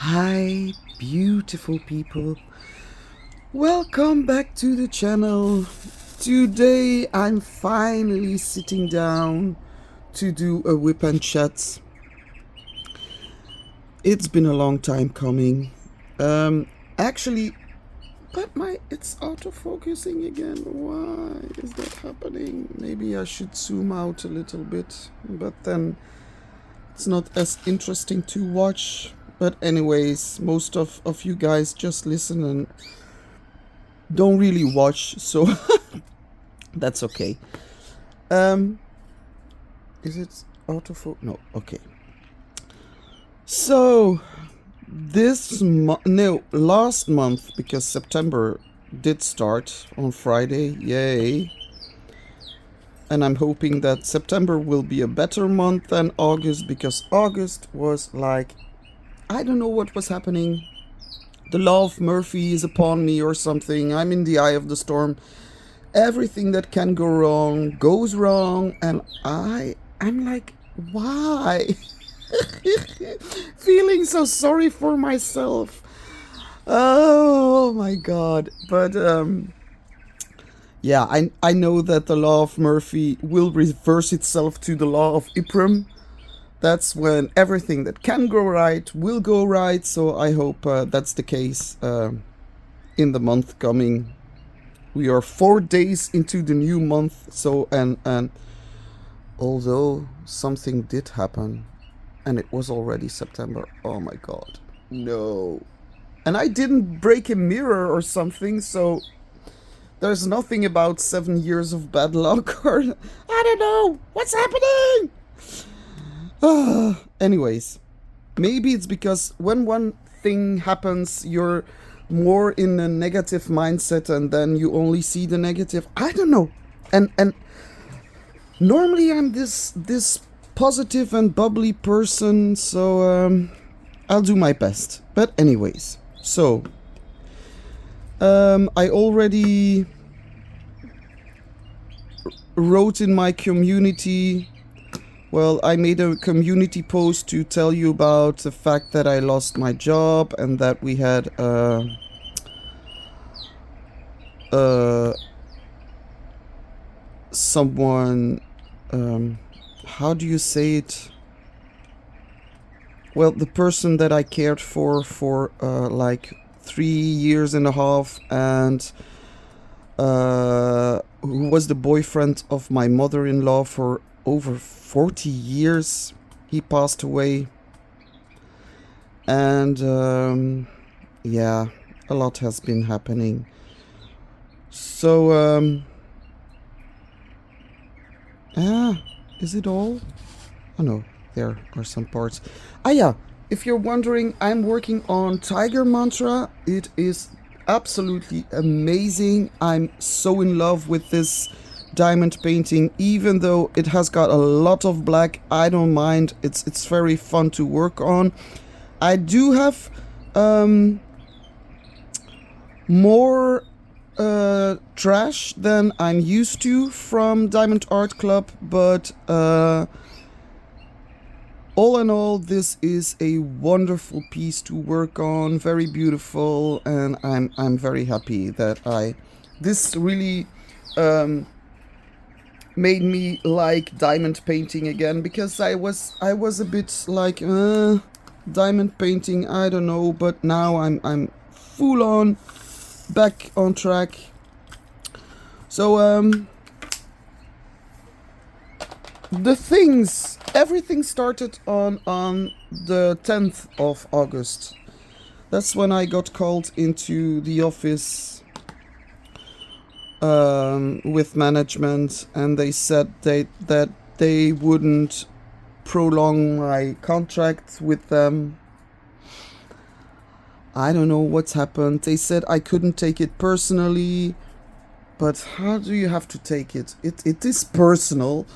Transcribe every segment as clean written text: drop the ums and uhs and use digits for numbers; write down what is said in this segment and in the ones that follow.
Hi, beautiful people. Welcome back to the channel. Today I'm finally sitting down to do a whip and chat. It's been a long time coming. Actually, but it's autofocusing again. Why is that happening? Maybe I should zoom out a little bit, but then it's not as interesting to watch. But anyways, most of you guys just listen and don't really watch, so that's okay. Is it autofocus? No, okay. So last month, because September did start on Friday, yay. And I'm hoping that September will be a better month than August, because August was like, I don't know what was happening. The law of Murphy is upon me or something. I'm in the eye of the storm. Everything that can go wrong goes wrong, and I'm like, why? Feeling so sorry for myself. Oh my god. But yeah, I know that the law of Murphy will reverse itself to the law of Yhprum. That's when everything that can go right will go right. So I hope that's the case in the month coming. We are 4 days into the new month. So and although something did happen, and it was already September. Oh my god, no! And I didn't break a mirror or something. So there's nothing about 7 years of bad luck or I don't know what's happening. Anyways, maybe it's because when one thing happens, you're more in a negative mindset, and then you only see the negative. I don't know. And normally I'm this positive and bubbly person, so I'll do my best. But anyways, so I already wrote in my community. Well, I made a community post to tell you about the fact that I lost my job and that we had someone, how do you say it? Well, the person that I cared for like 3 years and a half, and who was the boyfriend of my mother-in-law for over 40 years, he passed away. And yeah, a lot has been happening. So is it all? Oh no, there are some parts. Yeah, if you're wondering, I'm working on Tiger Mantra. It is absolutely amazing. I'm so in love with this diamond painting, even though it has got a lot of black. I don't mind. It's very fun to work on. I do have more trash than I'm used to from Diamond Art Club, but all in all, this is a wonderful piece to work on, very beautiful, and I'm very happy that this really made me like diamond painting again, because I was a bit like diamond painting, I don't know, but now I'm full on back on track. So everything started on the 10th of August. That's when I got called into the office with management, and they said that they wouldn't prolong my contract with them. I don't know what's happened. They said I couldn't take it personally, but how do you have to take it? It is personal.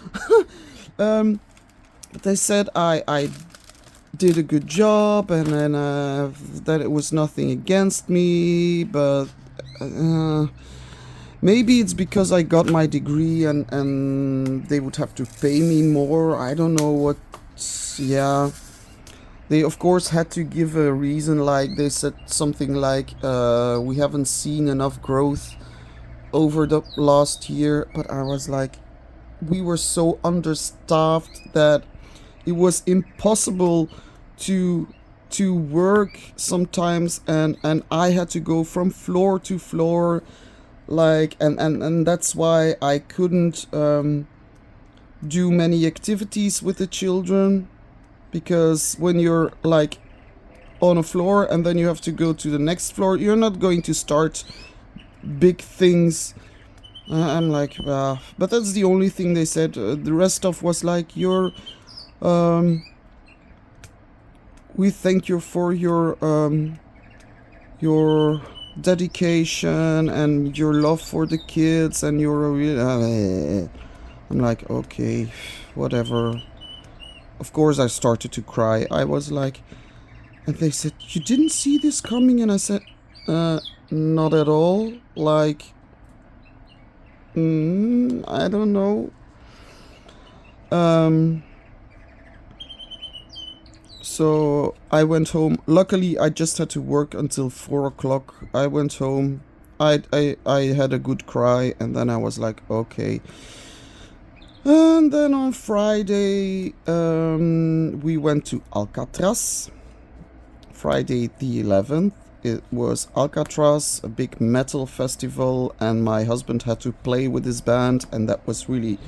They said I did a good job, and then that it was nothing against me, but maybe it's because I got my degree and they would have to pay me more. I don't know what. Yeah. They of course had to give a reason, like they said something like, we haven't seen enough growth over the last year. But I was like, we were so understaffed that it was impossible to work sometimes, and I had to go from floor to floor, like, and that's why I couldn't do many activities with the children, because when you're like on a floor and then you have to go to the next floor, you're not going to start big things. I'm like, but that's the only thing they said. The rest of was like, we thank you for your dedication and your love for the kids, and I'm like, okay, whatever. Of course I started to cry. I was like, and they said, you didn't see this coming? And I said, not at all. Like, I don't know. So I went home. Luckily, I just had to work until 4 o'clock. I went home. I had a good cry, and then I was like, okay. And then on Friday, we went to Alcatraz. Friday the 11th. It was Alcatraz, a big metal festival, and my husband had to play with his band, and that was really,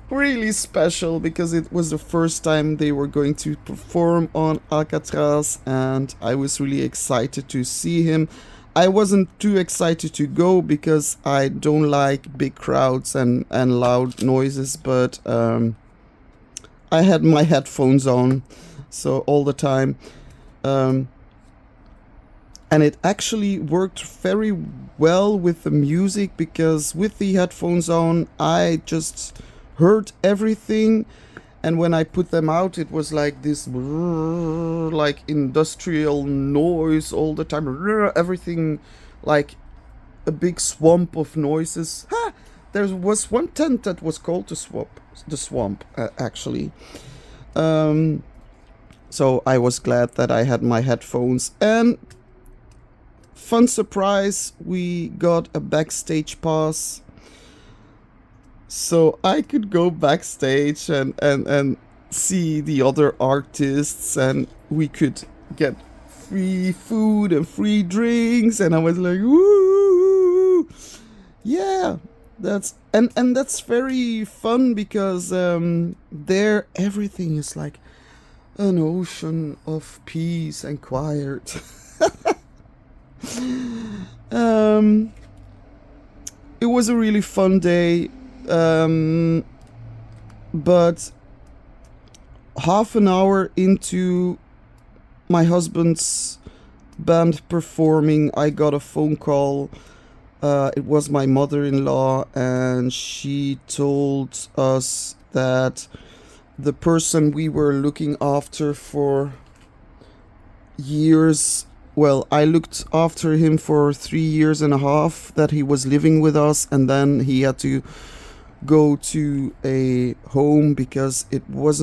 really special because it was the first time they were going to perform on Alcatraz, and I was really excited to see him. I wasn't too excited to go because I don't like big crowds and loud noises, but I had my headphones on, so all the time. And it actually worked very well with the music, because with the headphones on, I just heard everything. And when I put them out, it was like this, like industrial noise all the time. Everything like a big swamp of noises. There was one tent that was called the swamp, actually. So I was glad that I had my headphones. And fun surprise, we got a backstage pass, so I could go backstage and see the other artists, and we could get free food and free drinks, and I was like, woo! Yeah, that's very fun, because there everything is like an ocean of peace and quiet. It was a really fun day, but half an hour into my husband's band performing, I got a phone call. It was my mother-in-law, and she told us that the person we were looking after for years, well, I looked after him for 3 years and a half that he was living with us, and then he had to go to a home because it was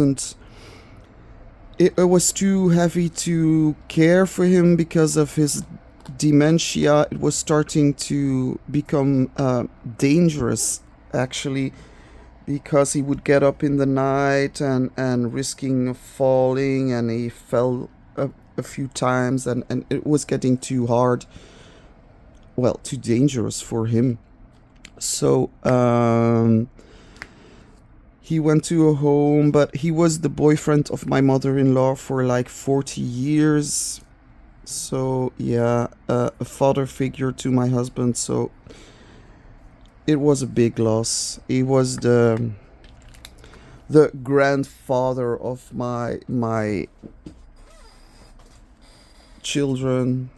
too heavy to care for him because of his dementia. It was starting to become dangerous, actually, because he would get up in the night and risking falling, and he fell a few times, and it was getting too hard, well, too dangerous for him. So he went to a home, but he was the boyfriend of my mother-in-law for like 40 years. So yeah, a father figure to my husband. So it was a big loss. He was the grandfather of my children.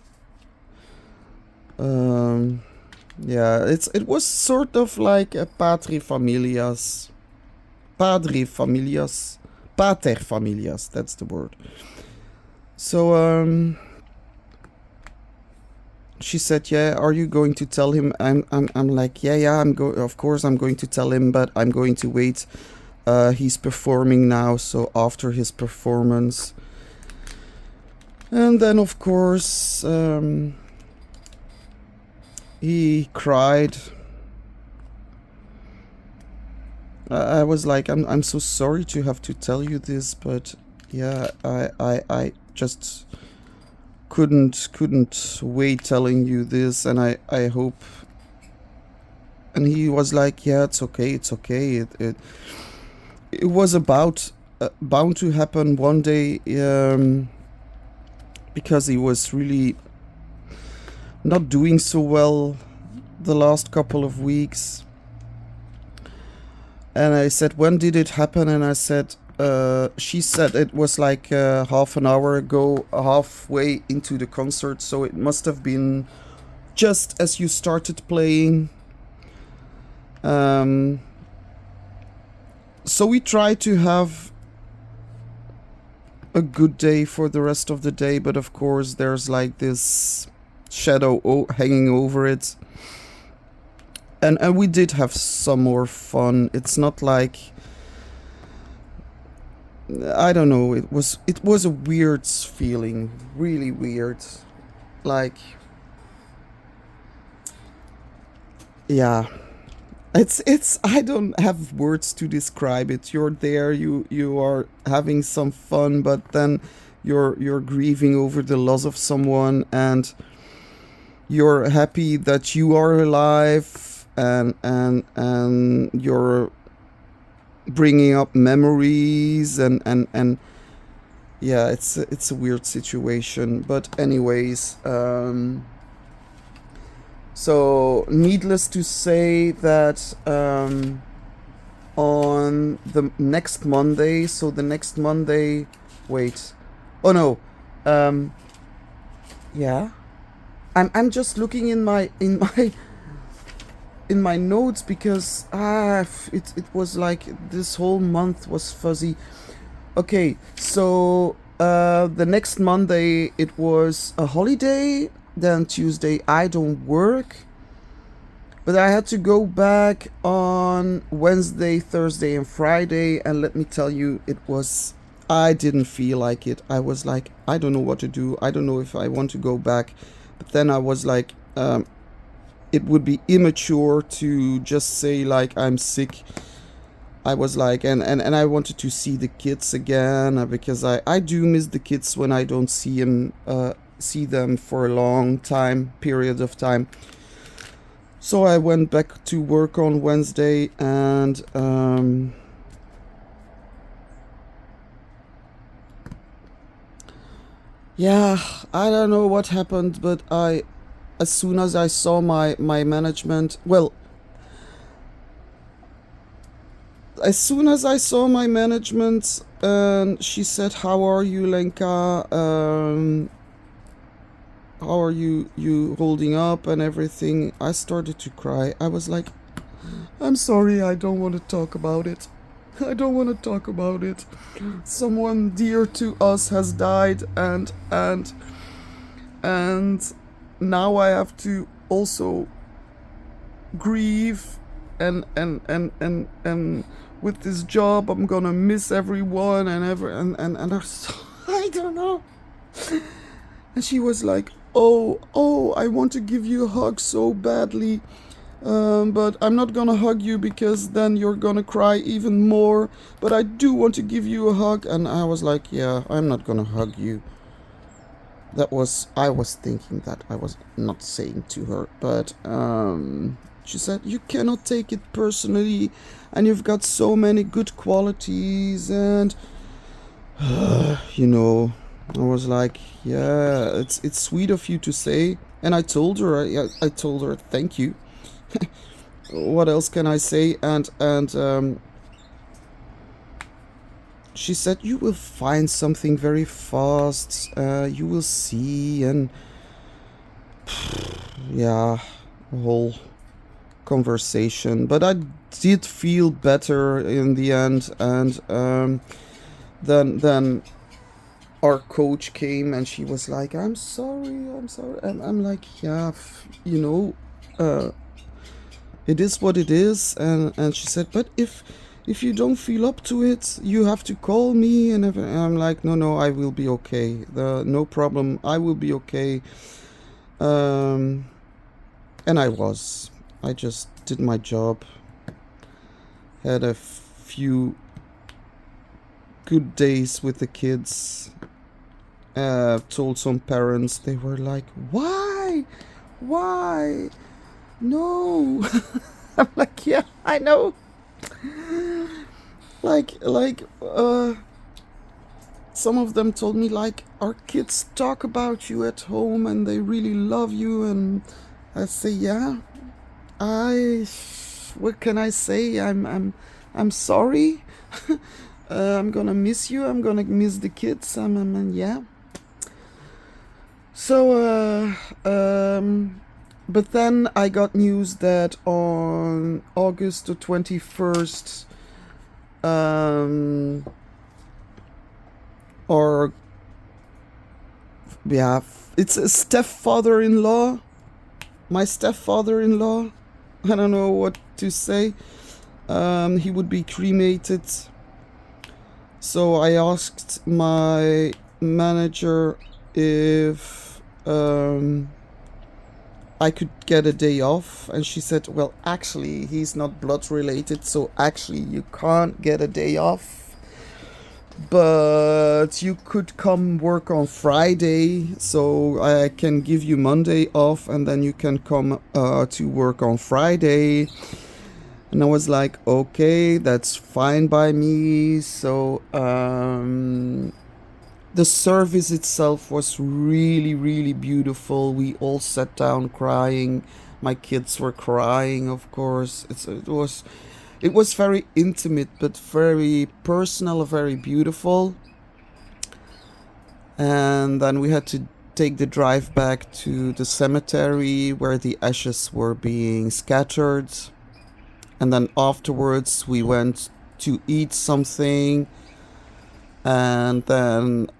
Yeah, it was sort of like a pater familias, that's the word. So she said, yeah, are you going to tell him? I'm like, yeah, of course I'm going to tell him, but I'm going to wait. He's performing now, so after his performance, And then, of course, he cried. I was like, I'm so sorry to have to tell you this, but yeah, I just couldn't wait telling you this, and I hope. And he was like, yeah, it's okay, it's okay. It was about bound to happen one day, because he was really not doing so well the last couple of weeks. And I said, when did it happen? And I said, she said it was like half an hour ago, halfway into the concert. So it must have been just as you started playing. So we try to have a good day for the rest of the day. But of course, there's like this shadow hanging over it. And we did have some more fun. It's not like, I don't know, it was a weird feeling, really weird. Like, yeah, it's I don't have words to describe it. You're there, you are having some fun, but then you're grieving over the loss of someone, and you're happy that you are alive, and you're bringing up memories, and yeah, it's a weird situation. But anyways, so needless to say that on the next Monday, so the next Monday, wait, oh no, yeah, I'm just looking in my notes, because it was like this whole month was fuzzy. Okay, so the next Monday it was a holiday. Then Tuesday I don't work, but I had to go back on Wednesday, Thursday, and Friday. And let me tell you, I didn't feel like it. I was like, I don't know what to do. I don't know if I want to go back. But then I was like, it would be immature to just say like I'm sick. I was like, and I wanted to see the kids again, because I do miss the kids when I don't see them for a long period of time. So I went back to work on Wednesday, and yeah, I don't know what happened, but as soon as I saw my management, well, as soon as I saw my management, and she said, "How are you, Lenka? How are you holding up and everything?" I started to cry. I was like, "I'm sorry, I don't want to talk about it. I don't want to talk about it. Someone dear to us has died, and now I have to also grieve, and with this job I'm gonna miss everyone, and I don't know." And she was like, oh, I want to give you a hug so badly, but I'm not gonna hug you because then you're gonna cry even more, but I do want to give you a hug. And I was like, yeah, I'm not gonna hug you. I was thinking that. I was not saying to her, but she said, you cannot take it personally, and you've got so many good qualities, and you know, I was like, yeah, it's sweet of you to say. And I told her, I told her thank you. What else can I say? And she said, you will find something very fast. You will see. And yeah, a whole conversation. But I did feel better in the end. And then our coach came, and she was like, I'm sorry. And I'm like, yeah, you know, it is what it is. And she said, but if if you don't feel up to it, you have to call me. And I'm like, no, I will be okay. No problem. I will be okay. And I was. I just did my job. Had a few good days with the kids. Told some parents. They were like, why? No. I'm like, yeah, I know. Some of them told me, like, our kids talk about you at home and they really love you. And I say, yeah, what can I say? I'm sorry. I'm gonna miss you. I'm gonna miss the kids. Yeah. So, but then I got news that on August the 21st, it's a stepfather-in-law, my stepfather-in-law, I don't know what to say, he would be cremated. So I asked my manager if I could get a day off, and she said, well, actually, he's not blood related, so actually you can't get a day off, but you could come work on Friday, so I can give you Monday off, and then you can come to work on Friday. And I was like, okay, that's fine by me. So the service itself was really, really beautiful. We all sat down crying. My kids were crying, of course. It was very intimate, but very personal, very beautiful. And then we had to take the drive back to the cemetery where the ashes were being scattered. And then afterwards we went to eat something. And then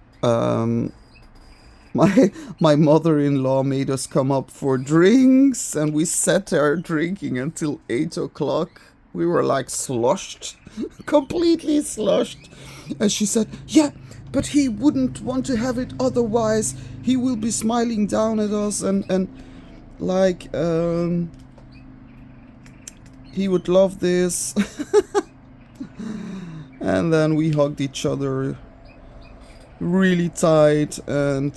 my mother-in-law made us come up for drinks, and we sat there drinking until 8 o'clock. We were like sloshed, completely sloshed. And she said, yeah, but he wouldn't want to have it otherwise. He will be smiling down at us and like he would love this. And then we hugged each other really tight and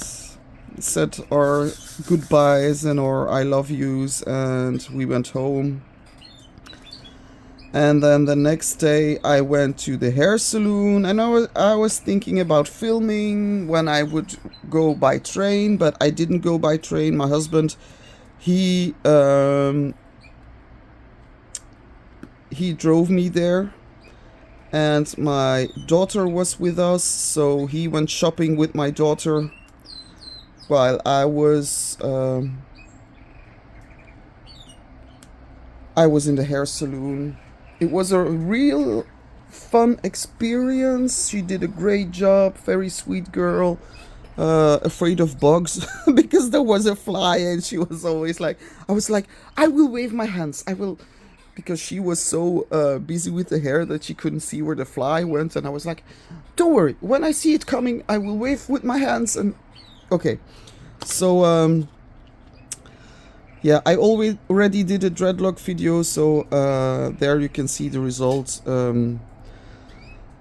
said our goodbyes and our I love yous, and we went home. And then the next day I went to the hair salon, and I was thinking about filming when I would go by train, but I didn't go by train. My husband, he drove me there. And my daughter was with us, so he went shopping with my daughter while I was in the hair salon. It was a real fun experience. She did a great job, very sweet girl, afraid of bugs because there was a fly, and she was always like, I was like, I will wave my hands, I will, because she was so busy with the hair that she couldn't see where the fly went. And I was like, don't worry, when I see it coming, I will wave with my hands. And okay, so yeah, I already did a dreadlock video, so there you can see the results.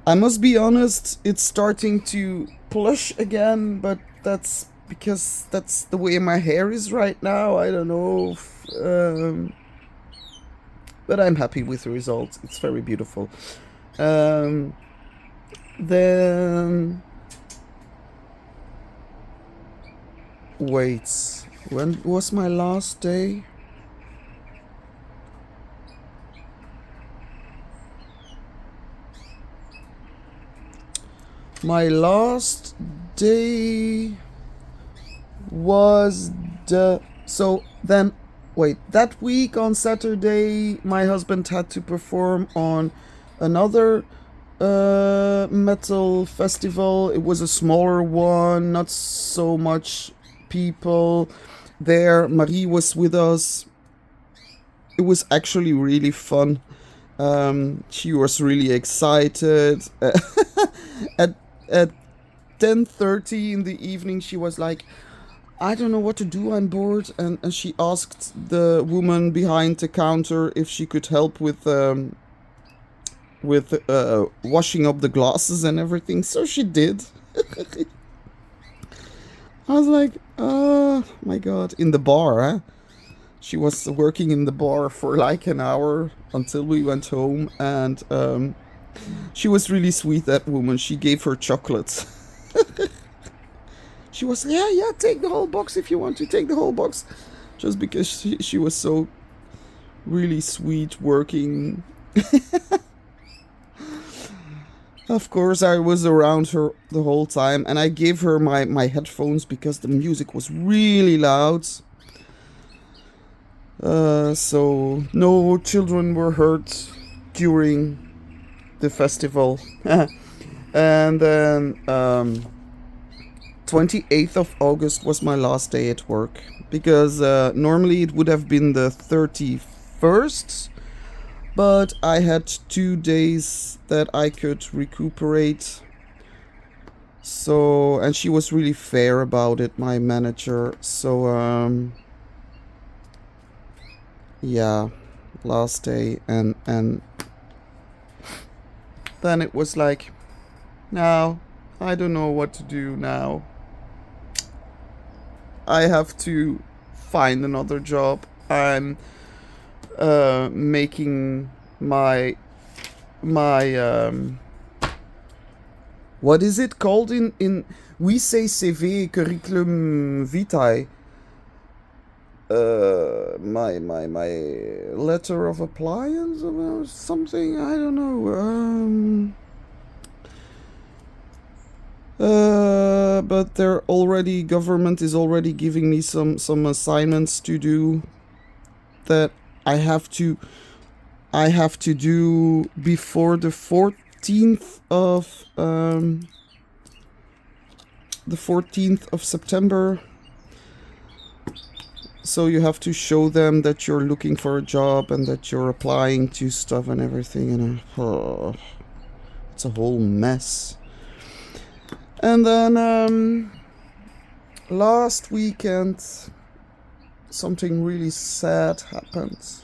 I must be honest, it's starting to plush again, but that's because that's the way my hair is right now. I don't know if, but I'm happy with the results. It's very beautiful. Then wait, when was my last day? My last day was that week on Saturday, my husband had to perform on another metal festival. It was a smaller one, not so much people there. Marie was with us. It was actually really fun. She was really excited. at at 10:30 in the evening, she was like, I don't know what to do, I'm bored. And she asked the woman behind the counter if she could help with washing up the glasses and everything. So she did. I was like, oh my god. In the bar, huh? She was working in the bar for like an hour until we went home. And she was really sweet, that woman. She gave her chocolates. She was, yeah, take the whole box if you want to. Take the whole box. Just because she was so really sweet working. Of course, I was around her the whole time. And I gave her my headphones because the music was really loud. So no children were hurt during the festival. And then 28th of August was my last day at work, because normally it would have been the 31st, but I had 2 days that I could recuperate. So, and she was really fair about it, my manager. So yeah, last day, and then it was like, now I don't know what to do now. I have to find another job. I'm making my what is it called in we say CV, curriculum vitae. My letter of appliance or something, I don't know. But government is already giving me some assignments to do that I have to do before the 14th of September. So you have to show them that you're looking for a job and that you're applying to stuff and everything, and it's a whole mess. And then last weekend something really sad happened.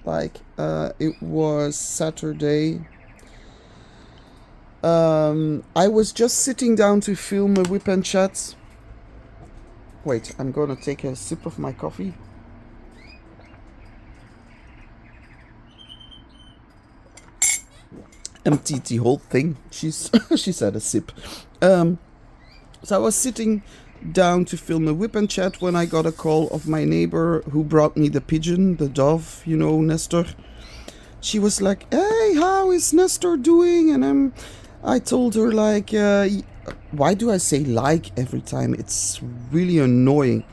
Like it was Saturday. I was just sitting down to film a whip and chat. Wait, I'm gonna take a sip of my coffee. Emptied the whole thing. She said a sip. So I was sitting down to film a whip and chat when I got a call of my neighbor who brought me the pigeon, the dove, you know, Nestor. She was like, hey, how is Nestor doing? And I told her, like, why do I say like every time? It's really annoying.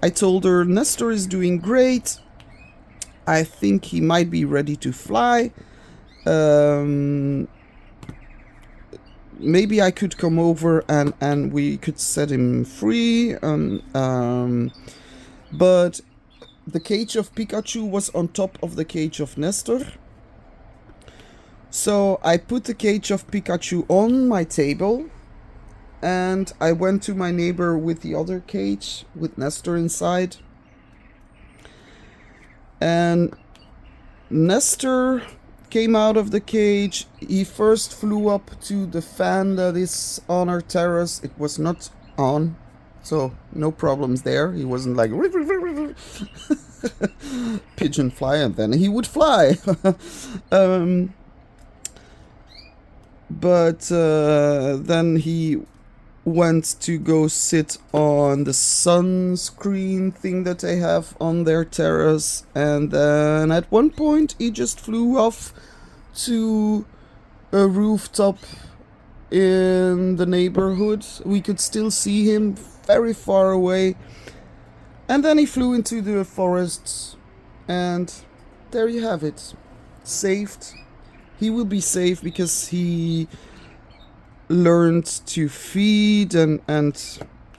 I told her Nestor is doing great. I think he might be ready to fly. Maybe I could come over and we could set him free. But the cage of Pikachu was on top of the cage of Nestor. So I put the cage of Pikachu on my table. And I went to my neighbor with the other cage with Nestor inside. And Nestor came out of the cage. He first flew up to the fan that is on our terrace. It was not on, so no problems there. He wasn't like pigeon fly, and then he would fly. But then he went to go sit on the sunscreen thing that they have on their terrace, and then at one point he just flew off to a rooftop in the neighborhood. We could still see him very far away, and then he flew into the forests, and there you have it. Saved. He will be safe because he learned to feed, and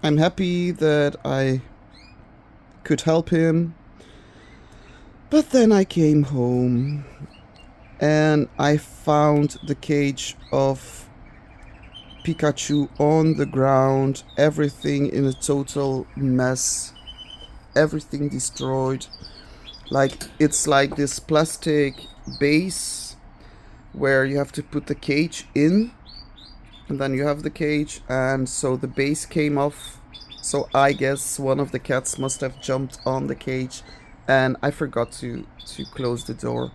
I'm happy that I could help him. But then I came home and I found the cage of Pikachu on the ground, everything in a total mess, everything destroyed. Like, it's like this plastic base where you have to put the cage in, and then you have the cage, and so the base came off. So I guess one of the cats must have jumped on the cage, and I forgot to close the door.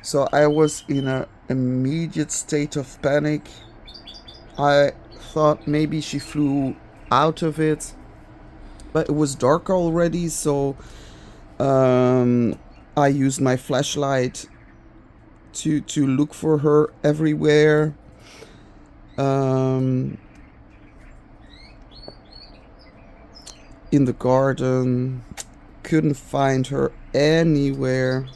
So I was in an immediate state of panic. I thought maybe she flew out of it, but it was dark already, so I used my flashlight to look for her everywhere. In the garden, couldn't find her anywhere.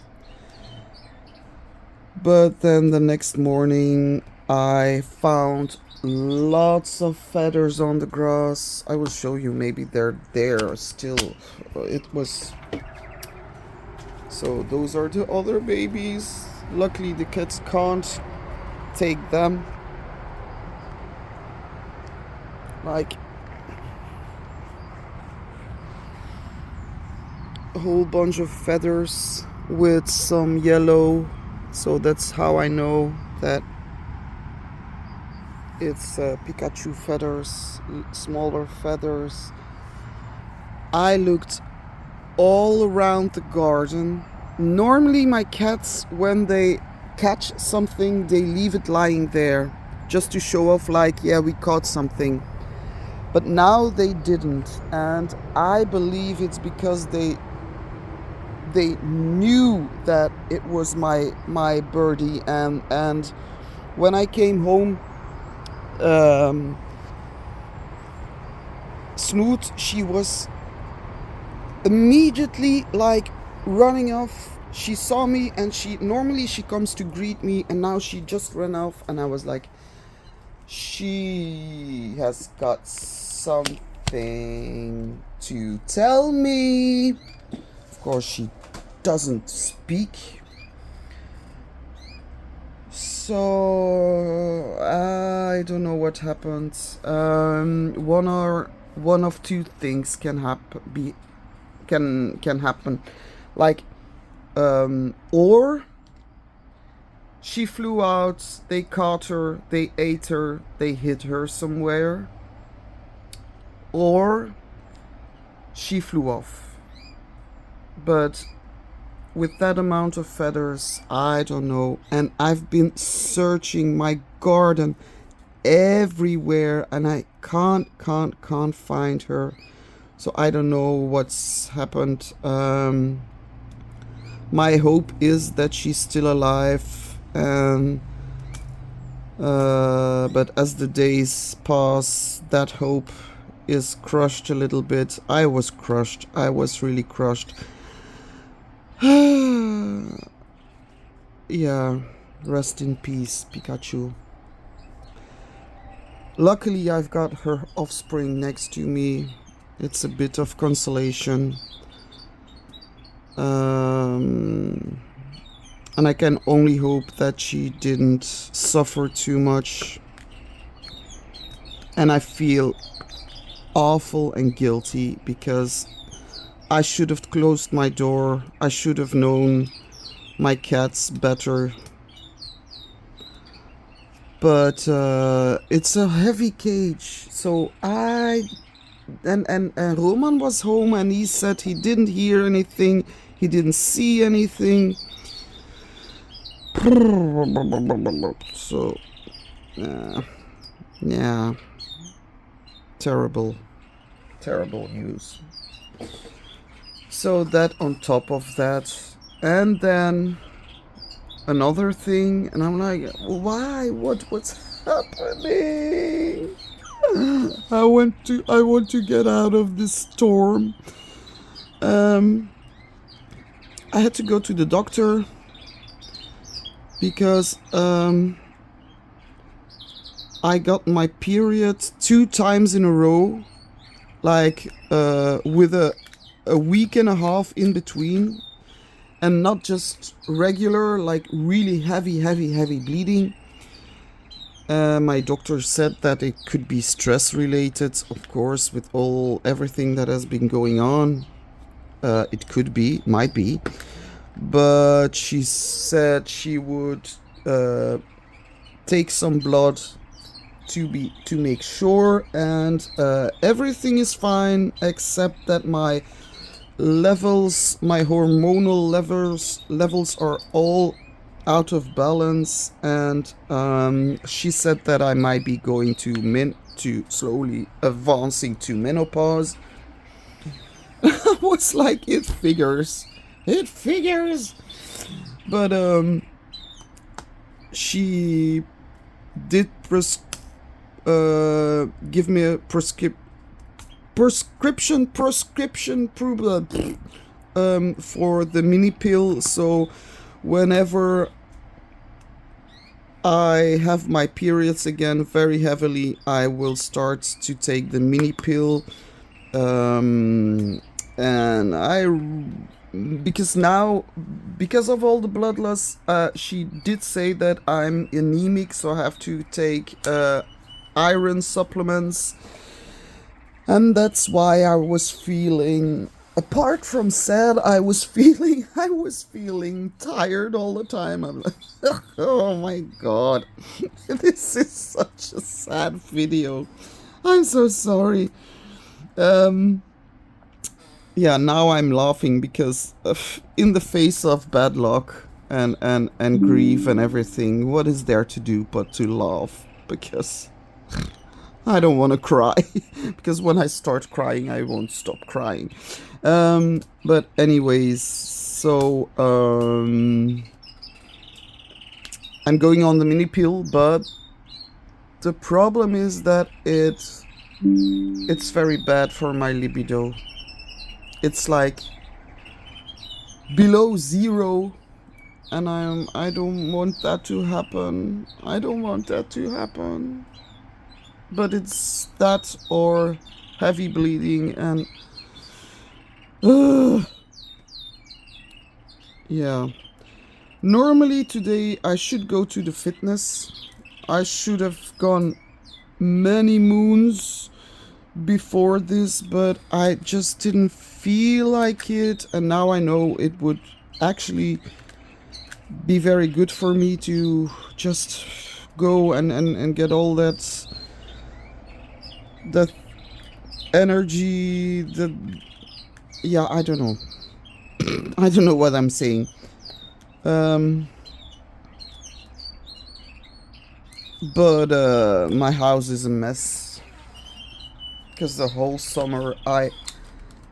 But then the next morning I found lots of feathers on the grass. I will show you, maybe they're there still. It was... So those are the other babies. Luckily the cats can't take them. Like a whole bunch of feathers with some yellow. So that's how I know that it's Pikachu feathers, smaller feathers. I looked all around the garden. Normally my cats, when they catch something, they leave it lying there just to show off, like, yeah, we caught something. But now they didn't, and I believe it's because they knew that it was my birdie, and when I came home, Snoot, she was immediately like running off. She saw me, and normally she comes to greet me, and now she just ran off, and I was like, she has got something to tell me. Of course she doesn't speak. So I don't know what happened. One of two things can happen. Can happen, like, or she flew out, they caught her, they ate her, they hid her somewhere, or she flew off. But with that amount of feathers, I don't know. And I've been searching my garden everywhere, and I can't find her. So I don't know what's happened. My hope is that she's still alive. But as the days pass, that hope is crushed a little bit. I was crushed. I was really crushed. Yeah, rest in peace, Pikachu. Luckily, I've got her offspring next to me. It's a bit of consolation. And I can only hope that she didn't suffer too much. And I feel awful and guilty because I should have closed my door. I should have known my cats better. But it's a heavy cage. So and Roman was home, and he said he didn't hear anything. He didn't see anything. So, yeah. Terrible news. So that on top of that, and then another thing, and I'm like, why? What's happening? I want to get out of this storm. I had to go to the doctor because I got my period 2 times in a row, like with a week and a half in between, and not just regular, like really heavy bleeding. My doctor said that it could be stress related, of course, with everything that has been going on. It could be, might be, but she said she would take some blood to make sure, and everything is fine except that my hormonal levels are all out of balance, and she said that I might be going to slowly advancing to menopause. I was like, it figures, but she did give me a prescription for the mini pill, so whenever I have my periods again very heavily, I will start to take the mini pill. And because of all the blood loss, she did say that I'm anemic, so I have to take iron supplements, and that's why I was feeling, apart from sad, I was feeling tired all the time. I'm like, oh my god, this is such a sad video. I'm so sorry. Yeah, now I'm laughing because in the face of bad luck and grief and everything, what is there to do but to laugh? Because I don't want to cry. Because when I start crying, I won't stop crying. But anyways, so I'm going on the mini pill, but the problem is that it's very bad for my libido. It's like below 0, and I don't want that to happen. But it's that or heavy bleeding, and yeah. Normally today I should go to the fitness. I should have gone many moons before this, but I just didn't feel like it, and now I know it would actually be very good for me to just go and get all that energy, yeah, I don't know. I don't know what I'm saying. But my house is a mess. Because the whole summer I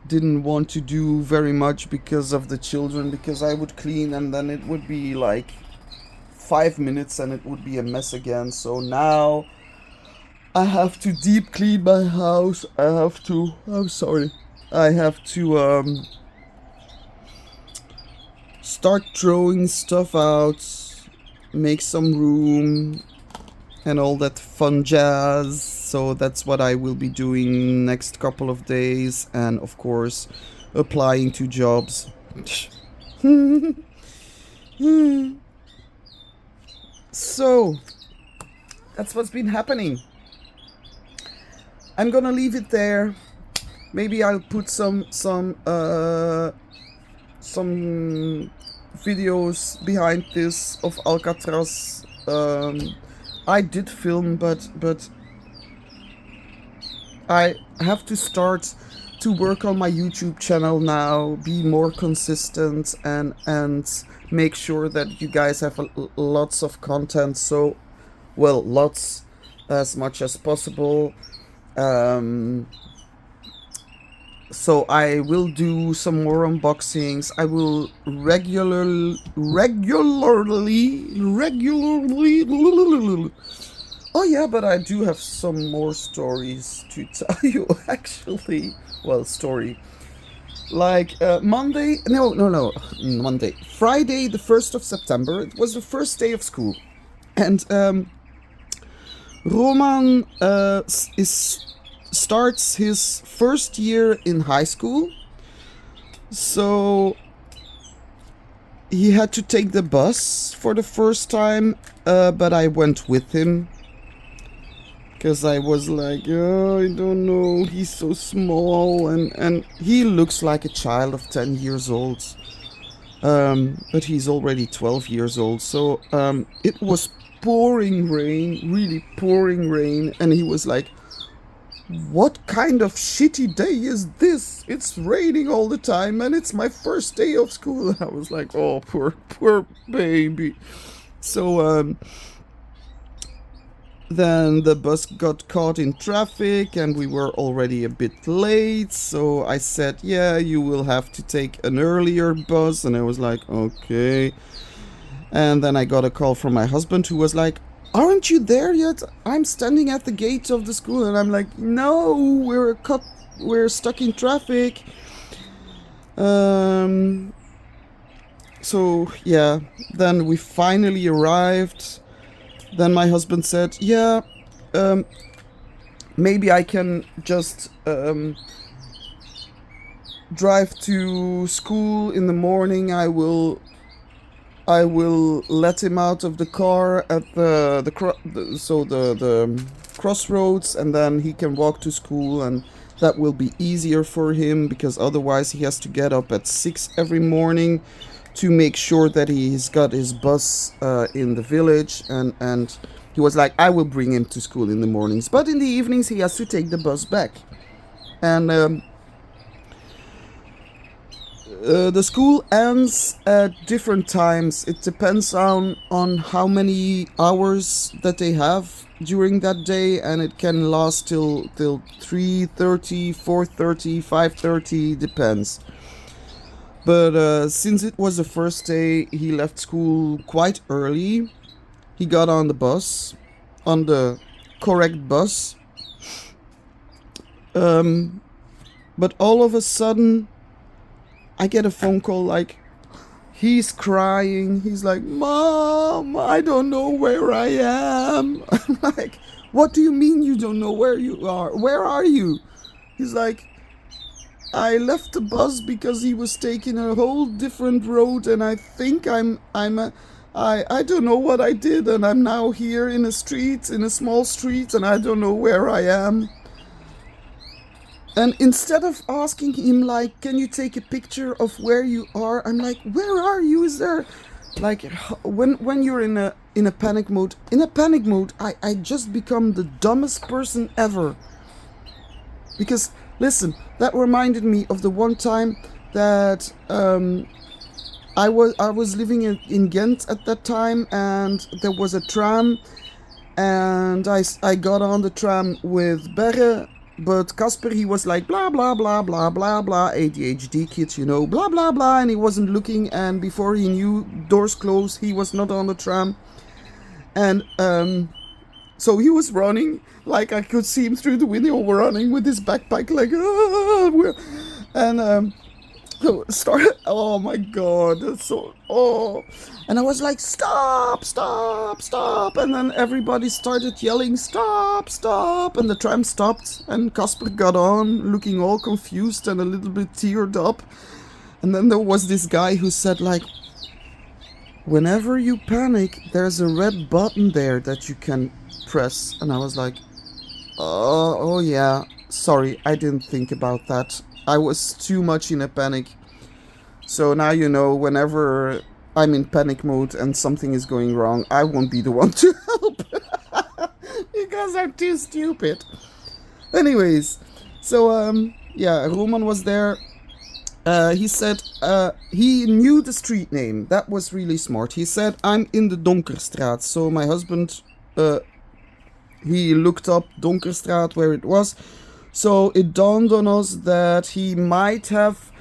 didn't want to do very much because of the children, because I would clean and then it would be like 5 minutes and it would be a mess again. So now I have to deep clean my house. I have to start throwing stuff out, make some room, and all that fun jazz. So that's what I will be doing next couple of days, and of course applying to jobs. So that's what's been happening. I'm gonna leave it there. Maybe I'll put some videos behind this of Alcatraz. I did film, but I have to start to work on my YouTube channel now, be more consistent, and make sure that you guys have lots of content. So, well, lots, as much as possible. So I will do some more unboxings. I will regularly. Oh yeah, but I do have some more stories to tell you, actually. Well, story. Like Monday, Friday the 1st of September, it was the first day of school. And Roman starts his first year in high school. So he had to take the bus for the first time, but I went with him. Because I was like, oh, I don't know, he's so small, and he looks like a child of 10 years old. But he's already 12 years old, so it was pouring rain, really pouring rain, and he was like, what kind of shitty day is this? It's raining all the time, and it's my first day of school. I was like, oh, poor baby. So, then the bus got caught in traffic and we were already a bit late, so I said, yeah, you will have to take an earlier bus, and I was like, okay. And then I got a call from my husband who was like, aren't you there yet? I'm standing at the gate of the school. And I'm like, no, we're stuck in traffic. So yeah, then we finally arrived. Then my husband said, yeah, maybe I can just drive to school in the morning. I will let him out of the car at the crossroads, and then he can walk to school, and that will be easier for him, because otherwise he has to get up at 6 every morning to make sure that he's got his bus in the village, and he was like, I will bring him to school in the mornings, but in the evenings he has to take the bus back. And the school ends at different times. It depends on how many hours that they have during that day, and it can last till 3:30, 4:30, 5:30, depends. But since it was the first day, he left school quite early. He got on the bus, on the correct bus. But all of a sudden, I get a phone call, like, he's crying. He's like, Mom, I don't know where I am. I'm like, what do you mean you don't know where you are? Where are you? He's like, I left the bus because he was taking a whole different road, and I think I don't know what I did, and I'm now here in a small street, and I don't know where I am. And instead of asking him, like, can you take a picture of where you are? I'm like, where are you? Is there, like, when you're in a panic mode, I just become the dumbest person ever. Because, listen, that reminded me of the one time that I was living in Ghent at that time, and there was a tram, and I got on the tram with Berre, but Casper, he was like, blah, blah, blah, blah, blah, blah, ADHD kids, you know, blah, blah, blah, and he wasn't looking, and before he knew, doors closed, he was not on the tram, and so he was running, like I could see him through the window running with his backpack, like, and oh my god, that's so, and I was like, stop, stop, stop, and then everybody started yelling, stop, stop, and the tram stopped, and Casper got on, looking all confused and a little bit teared up, and then there was this guy who said, like, whenever you panic, there's a red button there that you can press. And I was like, oh yeah, sorry, I didn't think about that. I was too much in a panic. So now you know, whenever I'm in panic mode and something is going wrong, I won't be the one to help. Because I'm too stupid. Anyways, so yeah, Roman was there. He said he knew the street name. That was really smart. He said, I'm in the Donkerstraat. So my husband, he looked up Donkerstraat, where it was. So it dawned on us that he might have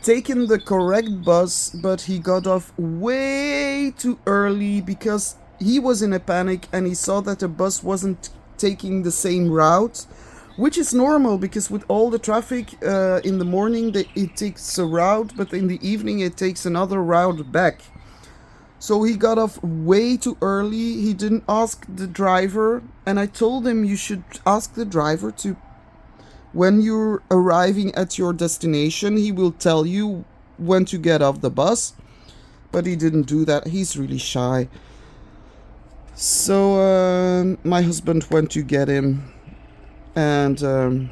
taken the correct bus, but he got off way too early because he was in a panic and he saw that the bus wasn't taking the same route. Which is normal, because with all the traffic in the morning, it takes a route, but in the evening it takes another route back. So he got off way too early. He didn't ask the driver, and I told him you should ask the driver to, when you're arriving at your destination, he will tell you when to get off the bus. but he didn't do that. He's really shy. So my husband went to get him, and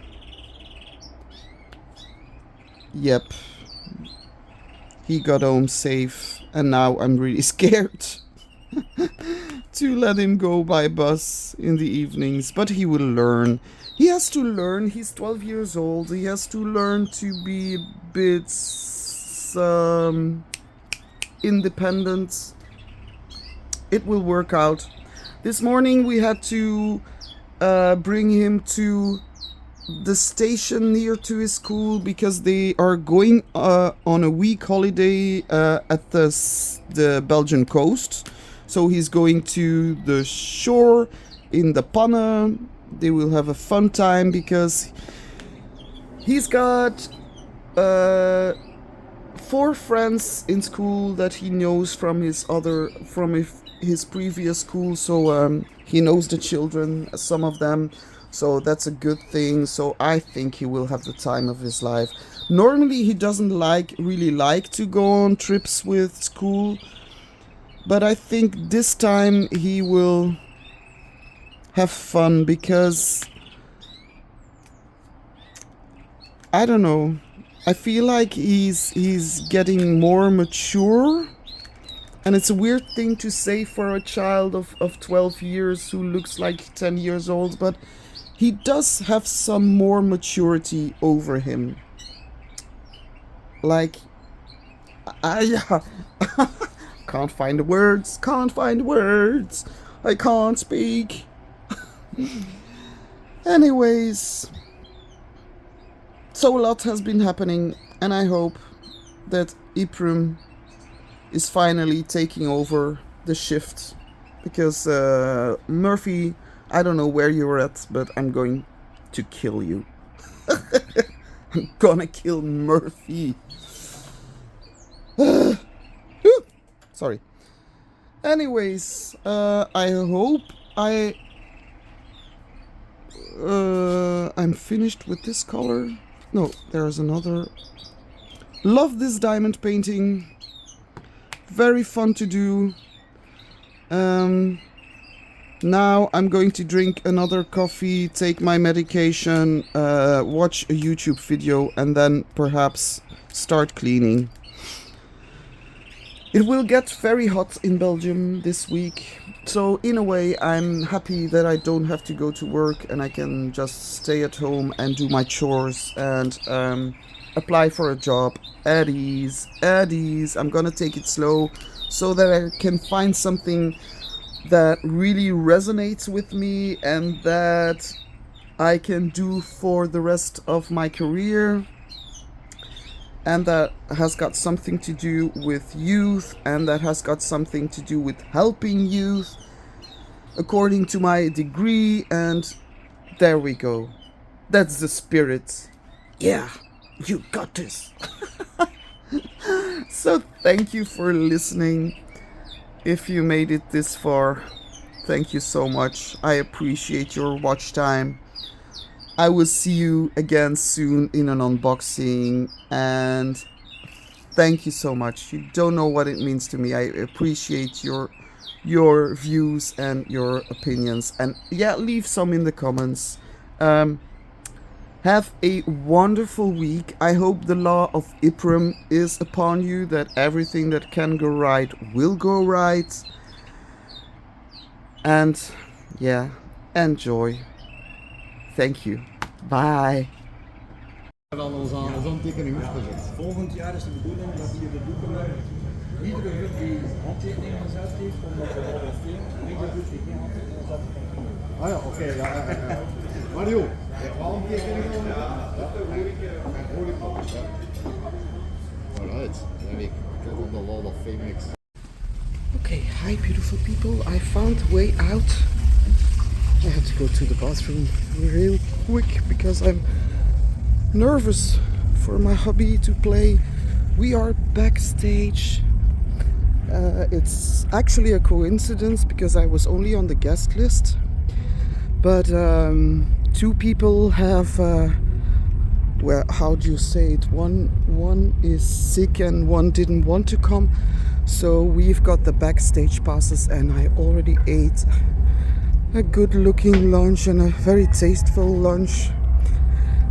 yep, he got home safe, and now I'm really scared to let him go by bus in the evenings, but he will learn. He has to learn. He's 12 years old. He has to learn to be a bit independent. It will work out. This morning we had to bring him to the station near to his school because they are going on a week holiday at the Belgian coast. So he's going to the shore in the Panne. They will have a fun time because he's got 4 friends in school that he knows from his previous school. So he knows the children, some of them. So that's a good thing. So I think he will have the time of his life. Normally he doesn't really like to go on trips with school. But I think this time he will have fun because, I don't know, I feel like he's getting more mature. And it's a weird thing to say for a child of 12 years who looks like 10 years old, but he does have some more maturity over him. Like, can't find the words, I can't speak. Anyways, so a lot has been happening, and I hope that Yhprum is finally taking over the shift, because Murphy, I don't know where you're at, but I'm going to kill you. I'm gonna kill Murphy. Sorry. Anyways, I hope I'm finished with this color. No, there's another. Love this diamond painting. Very fun to do. Now I'm going to drink another coffee, take my medication, watch a YouTube video, and then perhaps start cleaning. It will get very hot in Belgium this week, so in a way I'm happy that I don't have to go to work and I can just stay at home and do my chores and apply for a job at ease. I'm gonna take it slow so that I can find something that really resonates with me and that I can do for the rest of my career, and that has got something to do with youth, and that has got something to do with helping youth according to my degree. And there we go. That's the spirit. Yeah, you got this. So thank you for listening. If you made it this far, thank you so much. I appreciate your watch time. I will see you again soon in an unboxing, and thank you so much. You don't know what it means to me. I appreciate your views and your opinions, and yeah, leave some in the comments. Have a wonderful week. I hope the law of Yhprum is upon you, that everything that can go right will go right. And yeah, enjoy. Thank you. Bye. Handtekening opgezet. Volgend jaar is de bedoeling dat hier de doeken iedere groep die handtekening gezet heeft, omdat we al iedere groep die geen handtekening gezet heeft. Ah ja, oké, ja. Mario, je hebt handtekening nodig? Ja, alright, then we get on the wall of Phoenix. Okay, hi beautiful people. I found a way out. I have to go to the bathroom real quick because I'm nervous for my hobby to play. We are backstage. It's actually a coincidence because I was only on the guest list, but 2 people have well, how do you say it, one is sick and one didn't want to come, So we've got the backstage passes, and I already ate a good looking lunch and a very tasteful lunch.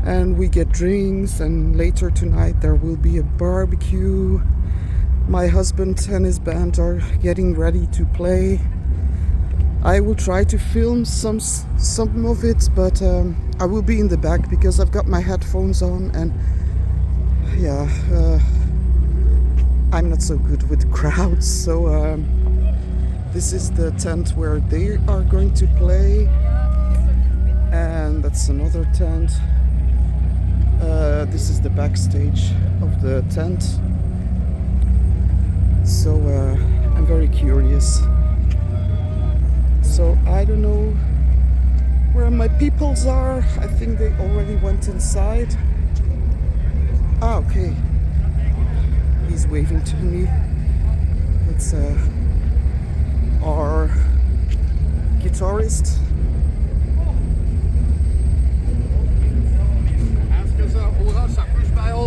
And we get drinks, and later tonight there will be a barbecue. My husband and his band are getting ready to play. I will try to film some of it, but I will be in the back because I've got my headphones on, and yeah, I'm not so good with crowds. So this is the tent where they are going to play, and that's another tent. This is the backstage of the tent. So I'm very curious. So I don't know where my peoples are. I think they already went inside. Ah, okay. He's waving to me. It's our guitarist.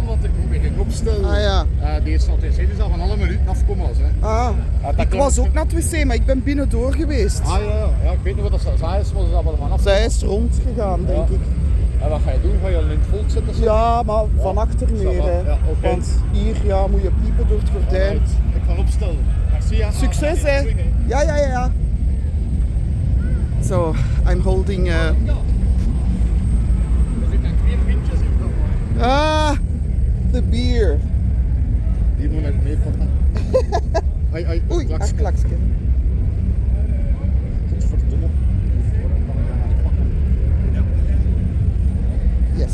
Want ik moet beginnen opstellen. Ah ja. De eerste wc is al van alle minuten afkomen. Ah, ik was ook naar het wc, maar ik ben binnendoor geweest. Ah ja, ik weet niet wat dat zij is, maar ze hebben er vanaf. Zij is rondgegaan, denk ik. En wat ga je doen? Ga je in het volk zitten? Ja, maar van achter meer. Ja, okay. Want hier moet je piepen door het gordijn. Ik ga opstellen. Merci. Succes, hè? Ja. So, I'm holding... Er zitten 2 pintjes in. The beer. Die moet ik meepakken. Oei, een klakske. Godverdomme. Yes.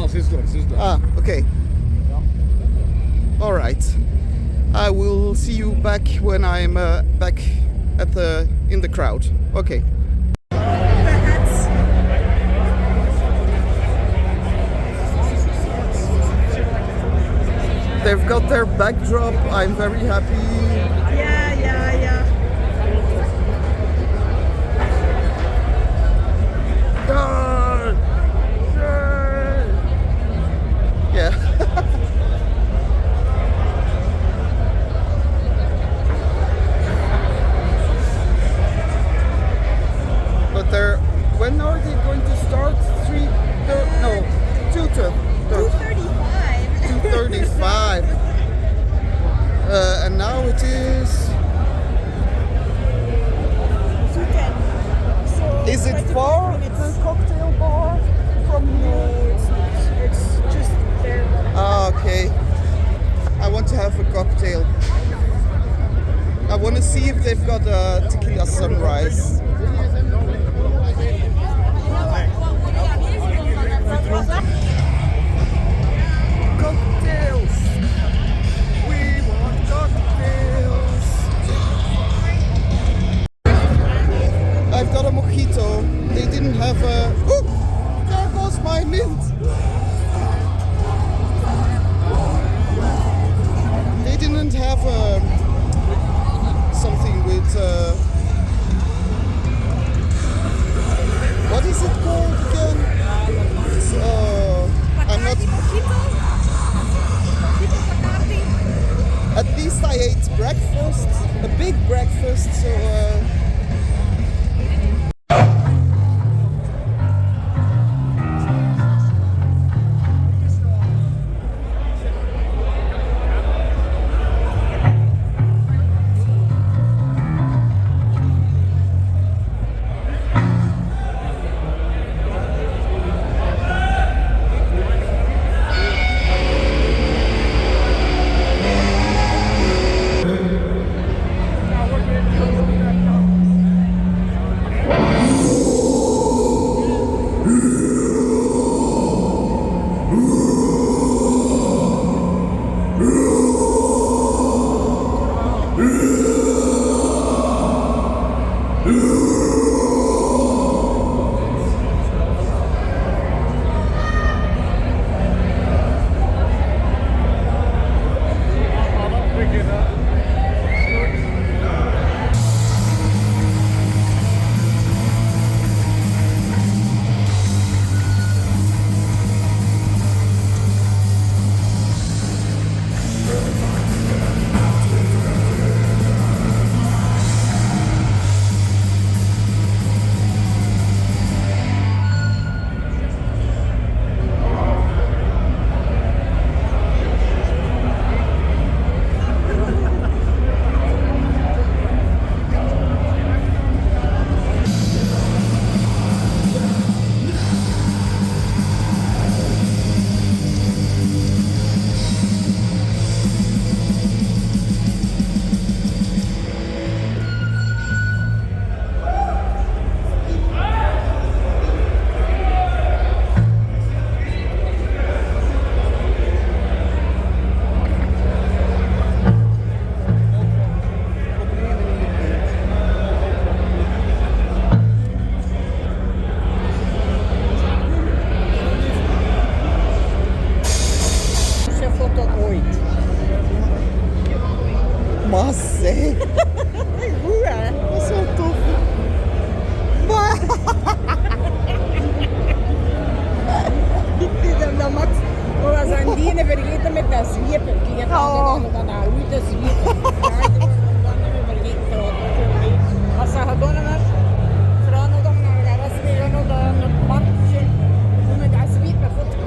Ze is door. Ah, okay. All right. I will see you back when I'm back in the crowd. Okay. They've got their backdrop. I'm very happy. Yeah. Yeah. But when are they going to start? 2:35. 2:35. And now it is... 2:10. So Is it 25 far, minutes. the cocktail bar, from No, here? it's not. It's just there. Ah, okay. I want to have a cocktail. I want to see if they've got a tequila sunrise. Cocktails! We want cocktails! I've got a mojito. They didn't have a... Oh! There goes my mint! They didn't have something with... what is it called again? I'm not... At least I ate breakfast, a big breakfast, so... ene vergeten met dat zwiepen. Die had altijd dan haar witte zwiepen. Ja, die was dan niet vergeten trouwens. Als ze gedaan had, vrouwen dan naar de rest weer naar het marktje. Om met dat zwiepen goed te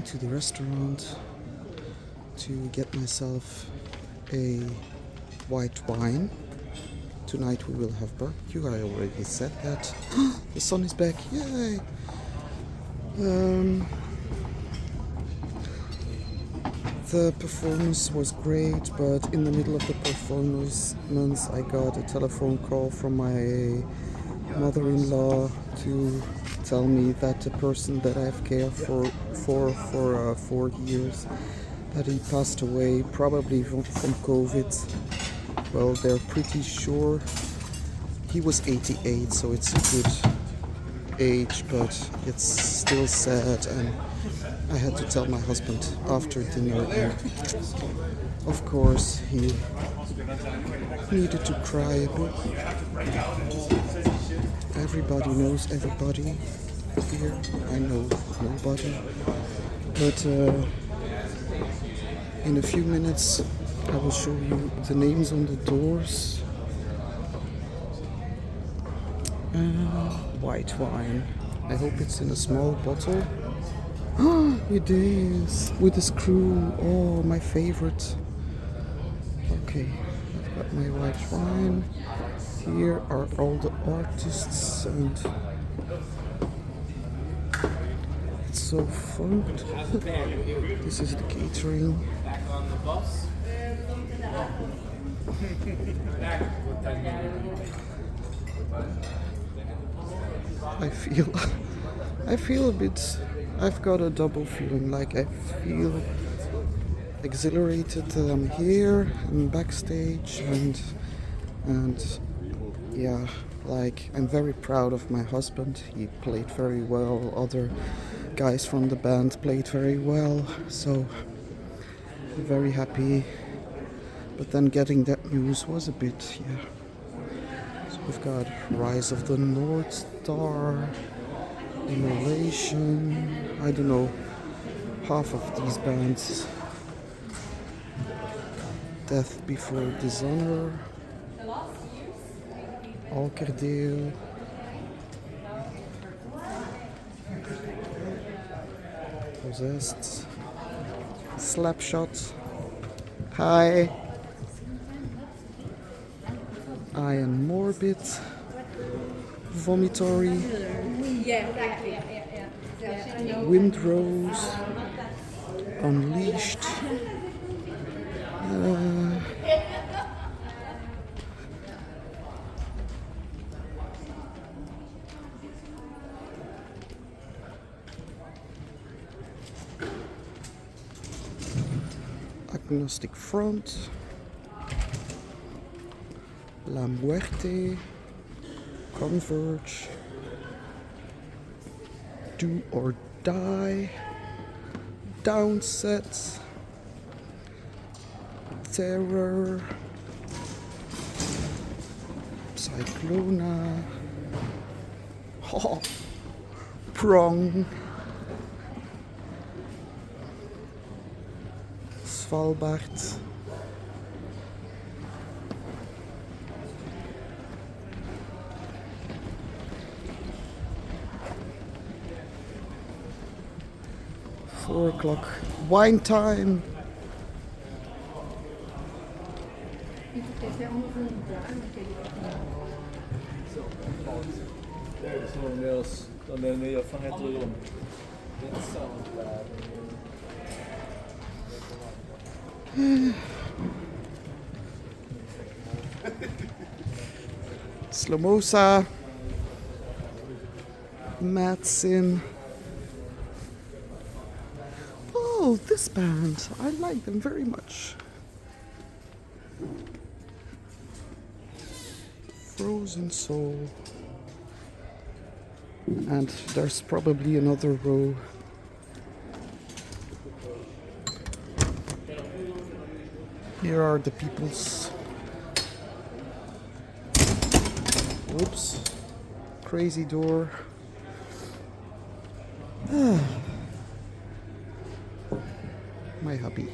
to the restaurant to get myself a white wine. Tonight we will have barbecue, I already said that. The sun is back, yay! The performance was great, but in the middle of the performance I got a telephone call from my mother-in-law to tell me that the person that I've cared for 4 years, that he passed away, probably from COVID. Well, they're pretty sure. He was 88, so it's a good age, but it's still sad, and I had to tell my husband after dinner, and of course he needed to cry a bit. Everybody knows everybody here. I know nobody, but in a few minutes I will show you the names on the doors. White wine. I hope it's in a small bottle. It is, with a screw. Oh, my favorite. Okay, I've got my white wine. Here are all the artists, and it's so fun. This is the catering. I feel a bit, I've got a double feeling, like I feel exhilarated that I'm here and backstage, and yeah, like I'm very proud of my husband. He played very well, other guys from the band played very well, so I'm very happy. But then getting that news was a bit, yeah. So we've got Rise of the North Star, Immolation, I don't know, half of these bands. Death Before Dishonor, Alcatraz, Possessed, Slapshot, Hi, Iron Morbid, Vomitory, Windrose, Unleashed, Agnostic Front, La Muerte, Converge, Do or Die, Downset, Terror, Cyclona, Prong, Svalbard, $4 wine time. Slomosa, Matsin. Oh, this band, I like them very much. Frozen Soul. And there's probably another row. Here are the peoples. Whoops. Crazy door. My hubby.